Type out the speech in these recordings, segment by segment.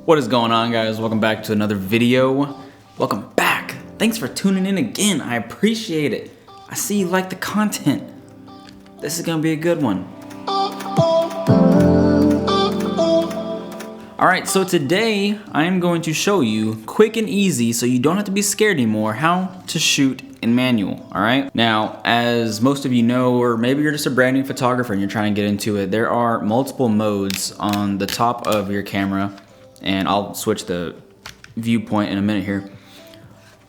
What is going on, guys? Welcome back to another video. Welcome back. Thanks for tuning in again. I appreciate it. I see you like the content. This is gonna be a good one. Alright, so today I'm going to show you quick and easy, so you don't have to be scared anymore, how to shoot in manual. Alright, now as most of you know, or maybe you're just a brand new photographer and you're trying to get into it, there are multiple modes on the top of your camera, and I'll switch the viewpoint in a minute here.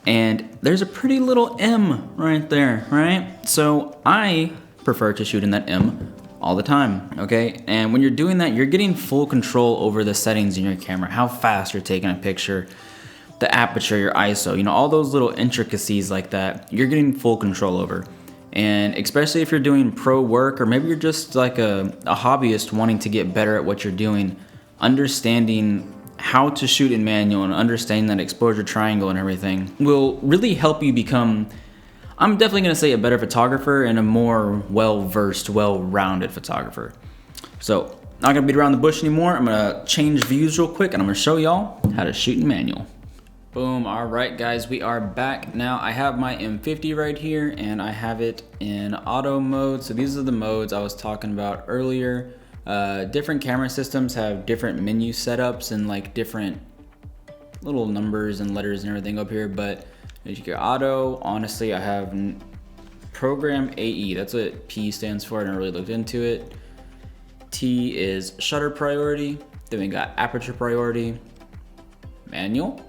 And there's a pretty little M right there, right? So I prefer to shoot in that M all the time, okay? And when you're doing that, you're getting full control over the settings in your camera, how fast you're taking a picture, the aperture, your ISO, you know, all those little intricacies like that, you're getting full control over. And especially if you're doing pro work, or maybe you're just like a hobbyist wanting to get better at what you're doing, understanding how to shoot in manual and understanding that exposure triangle and everything will really help you become, I'm definitely gonna say, a better photographer and a more well-versed, well-rounded photographer. So, not gonna beat around the bush anymore. I'm gonna change views real quick and I'm gonna show y'all how to shoot in manual. Boom, all right guys, we are back. Now I have my M50 right here and I have it in auto mode. So these are the modes I was talking about earlier. Different camera systems have different menu setups and like different little numbers and letters and everything up here, but as you get auto, honestly, I have program AE. That's what P stands for. I never really looked into it. T is shutter priority. Then we got aperture priority, manual,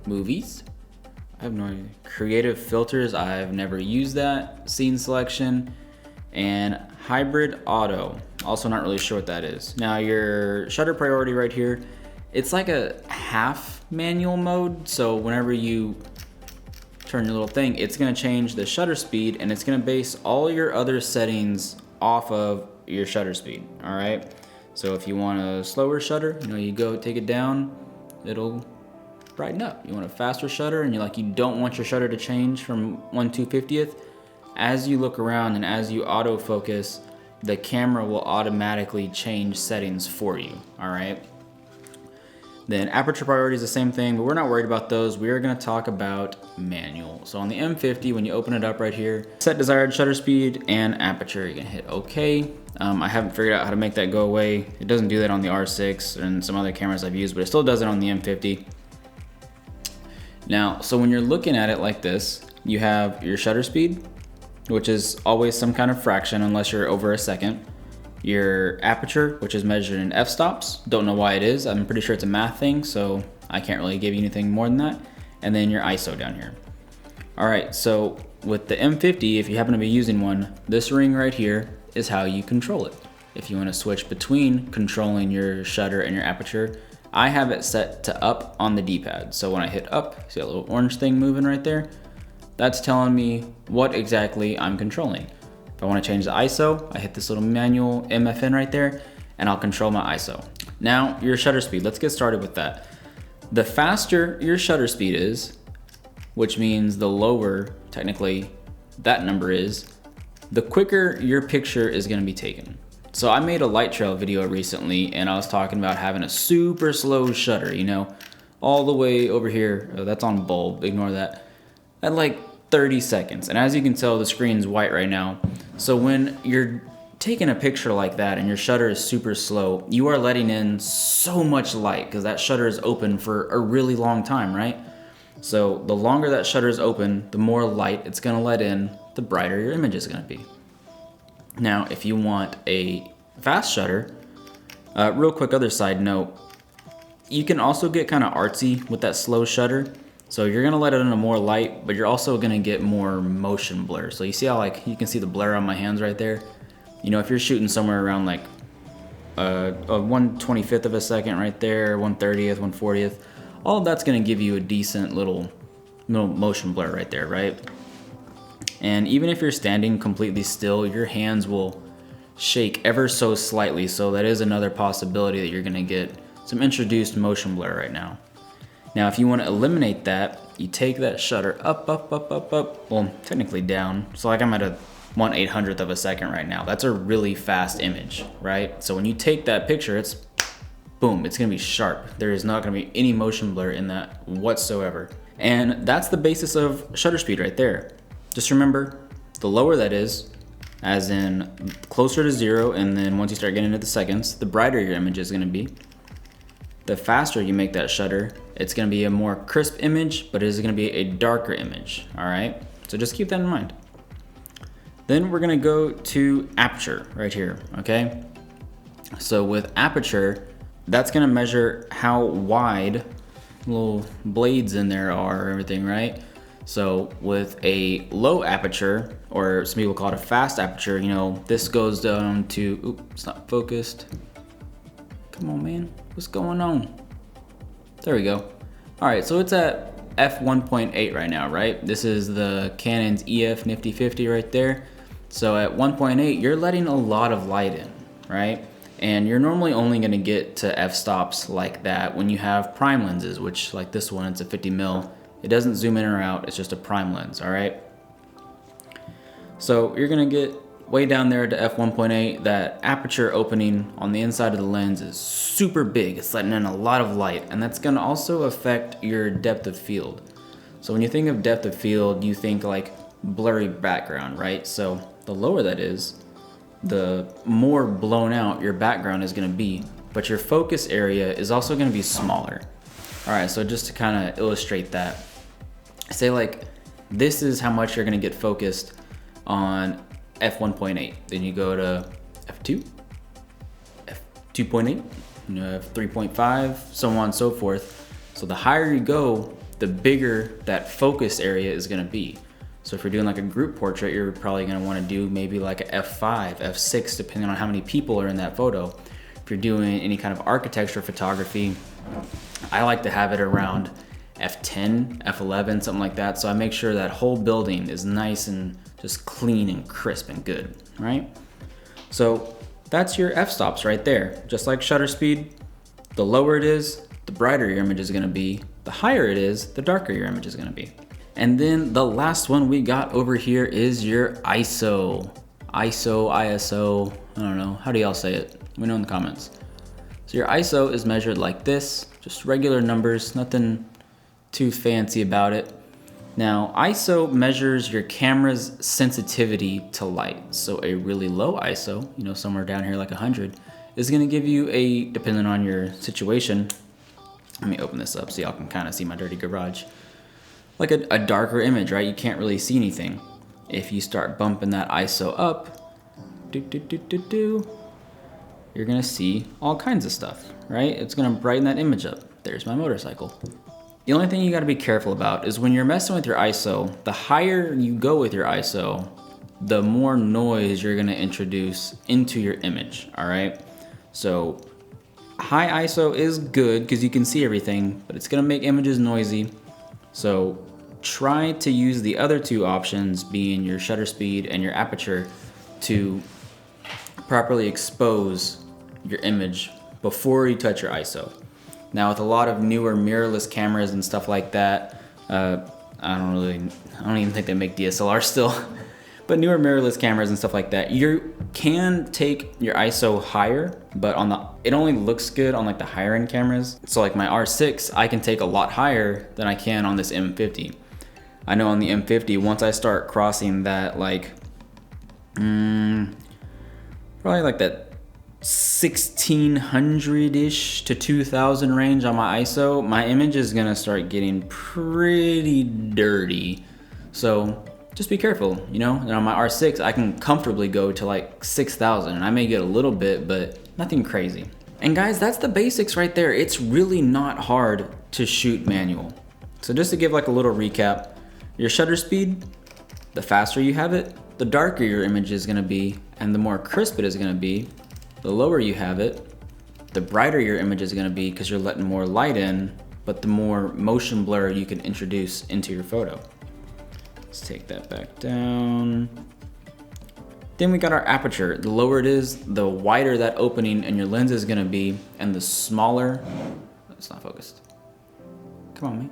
movies. I have no idea. Creative filters. I've never used that. Scene selection and hybrid auto. Also not really sure what that is. Now your shutter priority right here, it's like a half manual mode. So whenever you turn your little thing, it's gonna change the shutter speed and it's gonna base all your other settings off of your shutter speed, all right? So if you want a slower shutter, you know, you go take it down, it'll brighten up. You want a faster shutter and you don't want your shutter to change from 1/250th. As you look around and as you autofocus, the camera will automatically change settings for you, all right? Then aperture priority is the same thing, but we're not worried about those. We are gonna talk about manual. So on the M50, when you open it up right here, set desired shutter speed and aperture, you're gonna hit okay. I haven't figured out how to make that go away. It doesn't do that on the R6 and some other cameras I've used, but it still does it on the M50. Now, so when you're looking at it like this, you have your shutter speed, which is always some kind of fraction unless you're over a second. Your aperture, which is measured in f-stops. Don't know why it is. I'm pretty sure it's a math thing, so I can't really give you anything more than that. And then your ISO down here. All right, so with the M50, if you happen to be using one, this ring right here is how you control it. If you want to switch between controlling your shutter and your aperture, I have it set to up on the D-pad. So when I hit up, see that little orange thing moving right there? That's telling me what exactly I'm controlling. If I want to change the ISO, I hit this little manual MFN right there and I'll control my ISO. Now your shutter speed, let's get started with that. The faster your shutter speed is, which means the lower technically that number is, the quicker your picture is going to be taken. So I made a light trail video recently and I was talking about having a super slow shutter, you know, all the way over here. Oh, that's on bulb, ignore that. At like 30 seconds. And as you can tell, the screen's white right now. So when you're taking a picture like that and your shutter is super slow, you are letting in so much light because that shutter is open for a really long time, right? So the longer that shutter is open, the more light it's gonna let in, the brighter your image is gonna be. Now, if you want a fast shutter, real quick other side note, you can also get kind of artsy with that slow shutter. So you're gonna let it in a more light, but you're also gonna get more motion blur. So you see how you can see the blur on my hands right there? You know, if you're shooting somewhere around like a 1/25th of a second right there, 1/30th, 1/40th, all of that's gonna give you a decent little motion blur right there, right? And even if you're standing completely still, your hands will shake ever so slightly. So that is another possibility that you're gonna get some introduced motion blur right now. Now, if you want to eliminate that, you take that shutter up, well, technically down. So like I'm at a 1/800th of a second right now. That's a really fast image, right? So when you take that picture, it's boom, it's gonna be sharp. There is not gonna be any motion blur in that whatsoever. And that's the basis of shutter speed right there. Just remember, the lower that is, as in closer to 0, and then once you start getting into the seconds, the brighter your image is gonna be. The faster you make that shutter, it's gonna be a more crisp image, but it is gonna be a darker image, all right? So just keep that in mind. Then we're gonna go to aperture right here, okay? So with aperture, that's gonna measure how wide little blades in there are, everything, right? So with a low aperture, or some people call it a fast aperture, you know, this goes down to, oops, it's not focused. Come on, man, what's going on? There we go. All right, so it's at f1.8 right now, right? This is the Canon's EF Nifty 50 right there. So at 1.8, you're letting a lot of light in, right? And you're normally only gonna get to f-stops like that when you have prime lenses, which like this one, it's a 50mm. It doesn't zoom in or out, it's just a prime lens, all right? So you're gonna get way down there to f1.8, that aperture opening on the inside of the lens is super big. It's letting in a lot of light, and that's gonna also affect your depth of field. So when you think of depth of field, you think like blurry background, right? So the lower that is, the more blown out your background is gonna be, but your focus area is also gonna be smaller. All right, so just to kind of illustrate that, say like, this is how much you're gonna get focused on f1.8. Then you go to f2, f2.8, you know, f3.5, so on and so forth. So the higher you go, the bigger that focus area is gonna be. So if you're doing like a group portrait, you're probably gonna wanna do maybe like a f5, f6, depending on how many people are in that photo. If you're doing any kind of architecture photography, I like to have it around f10, f11, something like that. So I make sure that whole building is nice and just clean and crisp and good, right? So that's your f-stops right there. Just like shutter speed, the lower it is, the brighter your image is gonna be. The higher it is, the darker your image is gonna be. And then the last one we got over here is your ISO. ISO, I don't know. How do y'all say it? Let me know in the comments. So your ISO is measured like this, just regular numbers, nothing too fancy about it. Now, ISO measures your camera's sensitivity to light. So a really low ISO, you know, somewhere down here like 100, is gonna give you a, depending on your situation, let me open this up so y'all can kind of see my dirty garage. Like a darker image, right? You can't really see anything. If you start bumping that ISO up, you're gonna see all kinds of stuff, right? It's gonna brighten that image up. There's my motorcycle. The only thing you gotta be careful about is when you're messing with your ISO, the higher you go with your ISO, the more noise you're gonna introduce into your image, all right? So high ISO is good because you can see everything, but it's gonna make images noisy. So try to use the other two options, being your shutter speed and your aperture, to properly expose your image before you touch your ISO. Now with a lot of newer mirrorless cameras and stuff like that, I don't even think they make DSLR still, but newer mirrorless cameras and stuff like that, you can take your ISO higher, but it only looks good on like the higher end cameras. So like my R6, I can take a lot higher than I can on this M50. I know on the M50, once I start crossing that like, probably like that 1600-ish to 2000 range on my ISO, my image is gonna start getting pretty dirty. So just be careful, you know? And on my R6, I can comfortably go to like 6000. I may get a little bit, but nothing crazy. And guys, that's the basics right there. It's really not hard to shoot manual. So just to give like a little recap, your shutter speed, the faster you have it, the darker your image is gonna be, and the more crisp it is gonna be. The lower you have it, the brighter your image is gonna be because you're letting more light in, but the more motion blur you can introduce into your photo. Let's take that back down. Then we got our aperture. The lower it is, the wider that opening in your lens is gonna be, and the smaller, it's not focused. Come on, man.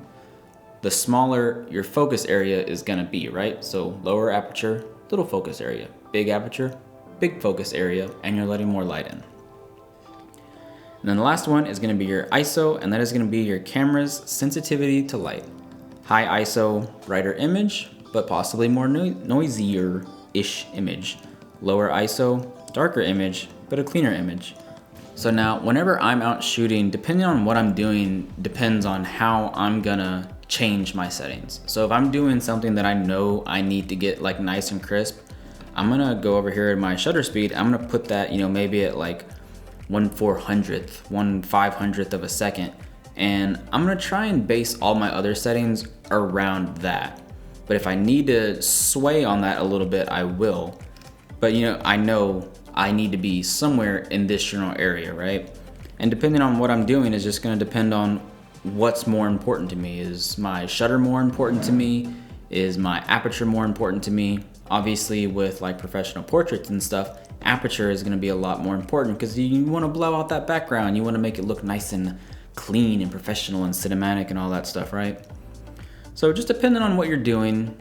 The smaller your focus area is gonna be, right? So lower aperture, little focus area. Big aperture, big focus area, and you're letting more light in. And then the last one is gonna be your ISO, and that is gonna be your camera's sensitivity to light. High ISO, brighter image, but possibly more noisier-ish image. Lower ISO, darker image, but a cleaner image. So now, whenever I'm out shooting, depending on what I'm doing, depends on how I'm gonna change my settings. So if I'm doing something that I know I need to get like nice and crisp, I'm gonna go over here at my shutter speed. I'm gonna put that, maybe at like 1/400th, 1/500th of a second. And I'm gonna try and base all my other settings around that. But if I need to sway on that a little bit, I will. But I know I need to be somewhere in this general area, right? And depending on what I'm doing is just gonna depend on what's more important to me. Is my shutter more important to me? Is my aperture more important to me? Obviously with like professional portraits and stuff, aperture is gonna be a lot more important because you wanna blow out that background. You wanna make it look nice and clean and professional and cinematic and all that stuff, right? So just depending on what you're doing,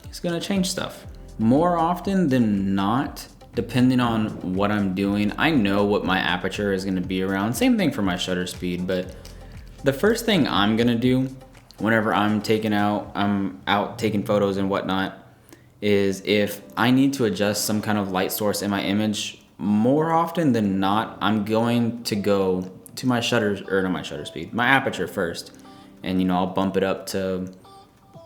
it's gonna change stuff. More often than not, depending on what I'm doing, I know what my aperture is gonna be around. Same thing for my shutter speed, but the first thing I'm gonna do whenever I'm out taking photos and whatnot is if I need to adjust some kind of light source in my image, more often than not, I'm going to go to my my aperture first. And I'll bump it up to,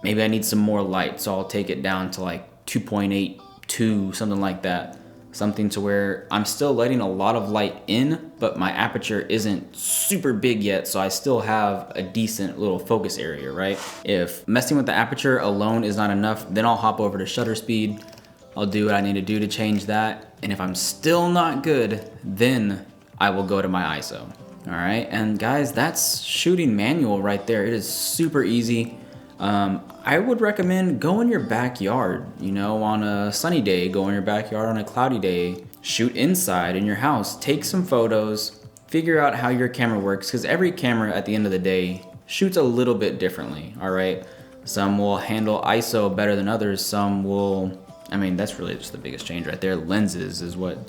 maybe I need some more light, so I'll take it down to like 2.82, something like that. Something to where I'm still letting a lot of light in, but my aperture isn't super big yet, so I still have a decent little focus area, right? If messing with the aperture alone is not enough, then I'll hop over to shutter speed. I'll do what I need to do to change that. And if I'm still not good, then I will go to my ISO. All right, and guys, that's shooting manual right there. It is super easy. I would recommend go in your backyard, on a sunny day, go in your backyard on a cloudy day, shoot inside in your house, take some photos, figure out how your camera works, because every camera at the end of the day shoots a little bit differently, all right? Some will handle ISO better than others, some will, that's really just the biggest change right there. Lenses is what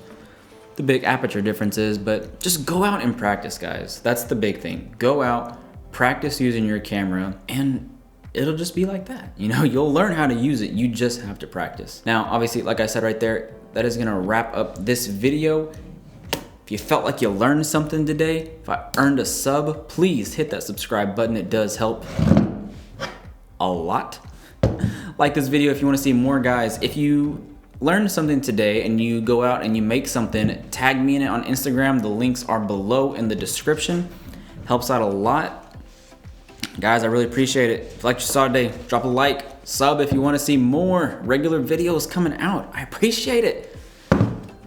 the big aperture difference is, but just go out and practice, guys. That's the big thing. Go out, practice using your camera, and it'll just be like that. You'll learn how to use it. You just have to practice. Now, obviously, like I said right there, that is gonna wrap up this video. If you felt like you learned something today, if I earned a sub, please hit that subscribe button. It does help a lot. Like this video if you wanna see more, guys. If you learned something today and you go out and you make something, tag me in it on Instagram. The links are below in the description. Helps out a lot. Guys, I really appreciate it. If you liked what you saw today, drop a like, sub if you want to see more regular videos coming out. I appreciate it.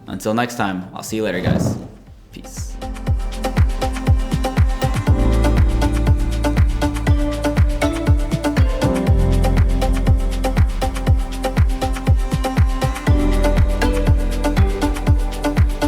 Until next time, I'll see you later, guys. Peace.